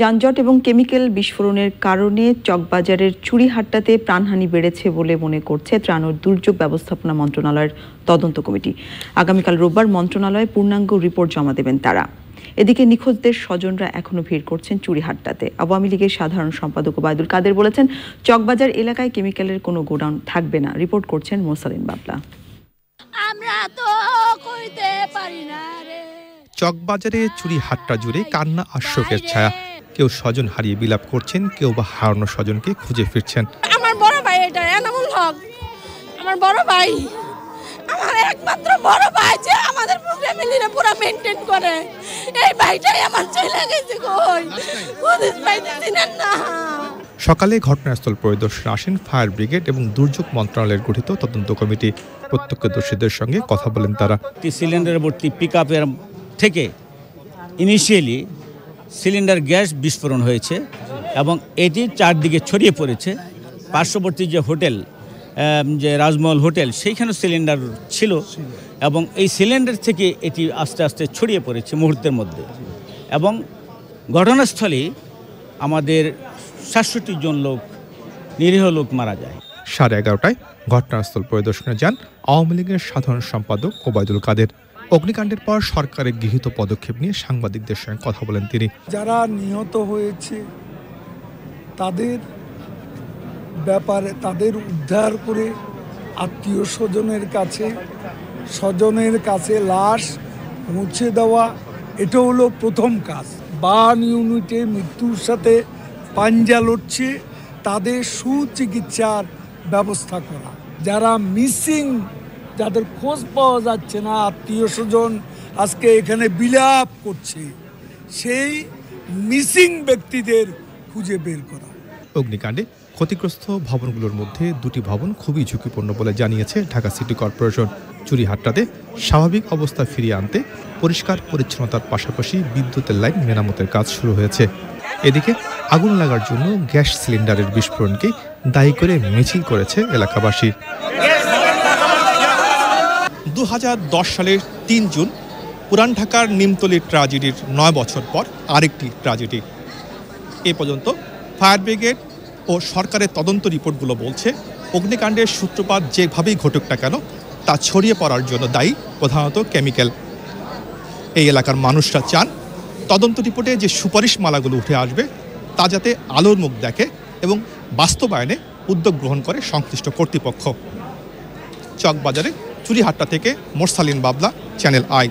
যানজট এবং কেমিক্যাল বিস্ফোরণের কারণে চকবাজারের চুরিহাট্টাতে প্রাণহানি বেড়েছে বলে মনে করছে ত্রাণ ও দুর্যোগ ব্যবস্থাপনা মন্ত্রণালয়ের তদন্ত কমিটি। আগামীকাল রোববার মন্ত্রণালয়ে পূর্ণাঙ্গ রিপোর্ট জমা দেবেন তারা। এদিকে নিখোঁজদের স্বজনরা এখনো ভিড় করছেন চুরিহাট্টাতে। আওয়ামী লীগের সাধারণ সম্পাদক ওবায়দুল কাদের বলেছেন, চকবাজার এলাকায় কেমিক্যালের কোনো গোডাউন থাকবে না। রিপোর্ট করছেন মোরসালিন বাবলা। আমরা তো কইতে পারি না রে। চকবাজারে চুরিহাট্টা জুড়ে কান্না আর শোকের ছায়া। কেউ স্বজন হারিয়ে বিলাপ করছেন, কেউ বা হারানো স্বজনকে খুঁজে ফিরছেন। আমার বড় ভাই এটা এনামুল হক, আমার বড় ভাই, আমার একমাত্র বড় ভাই যে আমাদের ফ্যামিলিরে পুরো মেইনটেইন করে। এই ভাইটাই আমার চলে গেছে কই, পুলিশ পাইতেছি না। সকালে ঘটনাস্থল পরিদর্শনে আসেন ফায়ার ব্রিগেড এবং দুর্যোগ মন্ত্রণালয়ের গঠিত তদন্ত কমিটি। প্রত্যক্ষদর্শীদের সঙ্গে কথা বলেন তারা। সিলিন্ডার ভর্তি পিকআপের থেকে ইনিশিয়ালি সিলিন্ডার গ্যাস বিস্ফোরণ হয়েছে এবং এটি চারদিকে ছড়িয়ে পড়েছে। পার্শ্ববর্তী যে হোটেল, যে রাজমহল হোটেল, সেইখানে সিলিন্ডার ছিল এবং এই সিলিন্ডার থেকে এটি আস্তে আস্তে ছড়িয়ে পড়েছে মুহূর্তের মধ্যে। এবং ঘটনাস্থলে আমাদের ৬৭ জন লোক, নিরীহ লোক মারা যায়। 11:30টায় ঘটনাস্থল পরিদর্শনে যান আওয়ামী লীগের সাধারণ সম্পাদক ওবায়দুল কাদের। অগ্নিকাণ্ডের পর সরকারের গৃহীত পদক্ষেপ নিয়ে সাংবাদিকদের সঙ্গে কথা বলেন তিনি। যারা নিহত হয়েছে তাদের ব্যাপারে তাদের উদ্ধার করে আত্মীয় স্বজনের কাছে লাশ পৌঁছে দেওয়া, এটা হলো প্রথম কাজ। বার্ন ইউনিটে মৃত্যুর সাথে পাঞ্জা লড়ছে, তাদের সুচিকিৎসার ব্যবস্থা করা। যারা মিসিং, যাদের খোঁজ পাওয়া যাচ্ছে না, আত্মীয় স্বজন আজকে এখানে বিলাপ করছে, সেই মিসিং ব্যক্তিদের খুঁজে বের করা। অগ্নিকাণ্ডে ক্ষতিগ্রস্ত ভবনগুলোর মধ্যে 2টি ভবন খুবই ঝুঁকিপূর্ণ বলে জানিয়েছে ঢাকা সিটি কর্পোরেশন। চুরিহাট্টাতে স্বাভাবিক অবস্থা ফিরিয়ে আনতে পরিষ্কার পরিচ্ছন্নতার পাশাপাশি বিদ্যুতের লাইন মেরামতের কাজ শুরু হয়েছে। এদিকে আগুন লাগার জন্য গ্যাস সিলিন্ডারের বিস্ফোরণকে দায়ী করে মিছিল করেছে এলাকাবাসী। 2010 সালের 3 জুন পুরান ঢাকার নিমতলির ট্র্যাজেডির 9 বছর পর আরেকটি ট্র্যাজেডি। এ পর্যন্ত ফায়ার ব্রিগেড ও সরকারের তদন্ত রিপোর্টগুলো বলছে, অগ্নিকাণ্ডের সূত্রপাত যেভাবেই ঘটুক না কেন, তা ছড়িয়ে পড়ার জন্য দায়ী প্রধানত কেমিক্যাল। এই এলাকার মানুষরা চান তদন্ত রিপোর্টে যে সুপারিশ মালাগুলো উঠে আসবে তা যাতে আলোর মুখ দেখে এবং বাস্তবায়নে উদ্যোগ গ্রহণ করে সংশ্লিষ্ট কর্তৃপক্ষ। চকবাজারে চুরিহাট্টা থেকে মোরসালিন বাবলা, চ্যানেল আই।